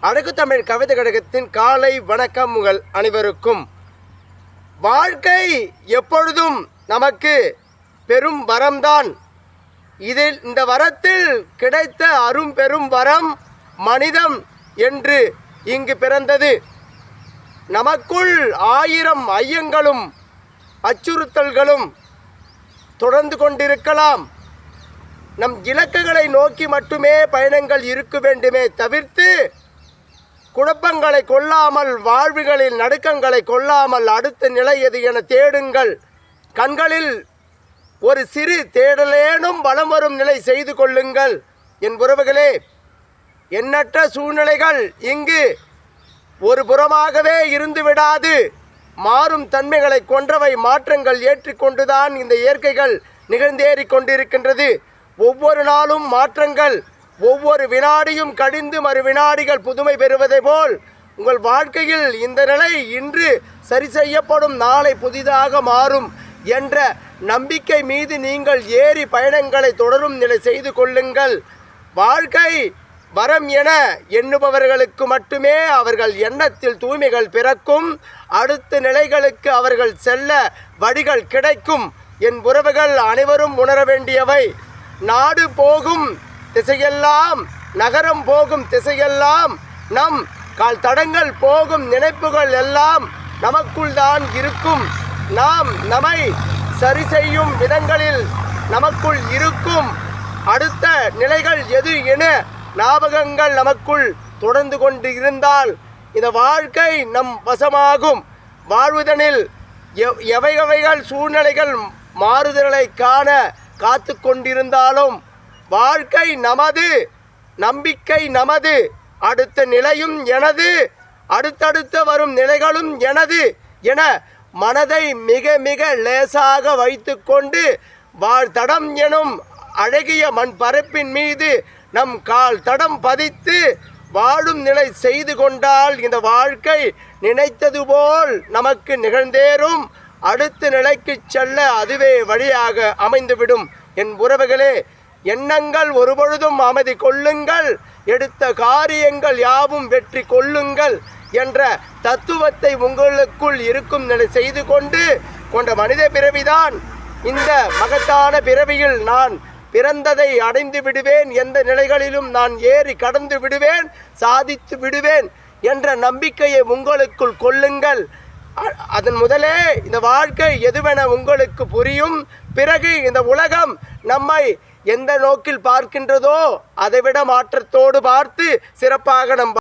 அழகு தமிழ் கவிதை கழகத்தின் காலை வணக்கம் உங்கள் அனைவருக்கும். வாழ்க்கை எப்பொழுதும் நமக்கு பெரும் வரம்தான். இந்த வரத்தில் கிடைத்த பெரும் வரம் மனிதம் என்று இங்கு பிறந்தது. நமக்குள் 1000 ஐயங்களும் அச்சுறுத்தல்களும் தொடர்ந்து கொண்டிருக்கலாம். நம் இலக்குகளை நோக்கி மட்டுமே பயணங்கள் இருக்க வேண்டுமே தவிர்த்து குழப்பங்களை கொள்ளாமல், வாழ்வுகளில் நடுக்கங்களை கொள்ளாமல் அடுத்த நிலை எது என தேடுங்கள். கண்களில் ஒரு சிறு தேடலேனும் வலம் வரும் நிலை செய்து கொள்ளுங்கள். என் உறவுகளே, எண்ணற்ற சூழ்நிலைகள் இங்கு ஒரு புறமாகவே இருந்து விடாது. மாறும் தன்மைகளை கொன்றவை மாற்றங்கள் ஏற்றிக்கொண்டுதான் இந்த இயற்கைகள் நிகழ்ந்தேறி கொண்டிருக்கின்றது. ஒவ்வொரு நாளும் மாற்றங்கள், ஒவ்வொரு வினாடியும் கடிந்து மறு வினாடிகள் புதுமை பெறுவதை போல் உங்கள் வாழ்க்கையில் இந்த நிலை இன்று சரி செய்யப்படும், நாளை புதிதாக மாறும் என்ற நம்பிக்கை மீது நீங்கள் ஏறி பயணங்களை தொடரும் நிலை செய்து கொள்ளுங்கள். வாழ்க்கை வரம் என எண்ணுபவர்களுக்கு மட்டுமே அவர்கள் எண்ணத்தில் தூய்மைகள் பிறக்கும். அடுத்த நிலைகளுக்கு அவர்கள் செல்ல வழிகள் கிடைக்கும். என் உறவுகள் அனைவரும் உணர வேண்டியவை, நாடு போகும் திசையெல்லாம், நகரம் போகும் திசையெல்லாம், நம் கால் தடங்கள் போகும் நினைப்புகள் எல்லாம் நமக்குள் தான் இருக்கும். நாம் நம்மை சரி செய்யும் விதங்களில் நமக்குள் இருக்கும். அடுத்த நிலைகள் எது என ஞாபகங்கள் நமக்குள் தொடர்ந்து கொண்டு இருந்தால் இந்த வாழ்க்கை நம் வசமாகும். வாழ்வதனில் எவைகள் சூழ்நிலைகள் மாறுதலை காண காத்து கொண்டிருந்தாலும் வாழ்க்கை நமது, நம்பிக்கை நமது, அடுத்த நிலையும் எனது, அடுத்தடுத்த வரும் நிலைகளும் எனது என மனதை மிக மிக லேசாக வைத்து கொண்டு வாழ்தடம் எனும் அழகிய மண் பரப்பின் மீது நம் கால் தடம் பதித்து வாழும் நிலை செய்து கொண்டால் இந்த வாழ்க்கை நினைத்தது போல் நமக்கு நிகழ்ந்தேறும். அடுத்த நிலைக்கு செல்ல அதுவே வழியாக அமைந்துவிடும். என் உறவுகளே, எண்ணங்கள் ஒருபொழுதும் அமைதி கொள்ளுங்கள், எடுத்த காரியங்கள் யாவும் வெற்றி கொள்ளுங்கள் என்ற தத்துவத்தை உங்களுக்குள் இருக்கும் நிலை செய்து கொண்ட மனித பிறவிதான் இந்த மகத்தான பிறவியில் நான் பிறந்ததை அடைந்து விடுவேன், எந்த நிலைகளிலும் நான் ஏறி கடந்து விடுவேன், சாதித்து விடுவேன் என்ற நம்பிக்கையை உங்களுக்குள் கொள்ளுங்கள். அதன் முதலே இந்த வாழ்க்கை எதுவென உங்களுக்கு புரியும். பிறகு இந்த உலகம் நம்மை எந்த நோக்கில் பார்க்கின்றதோ அதைவிட மாற்றத்தோடு பார்த்து சிறப்பாக நம்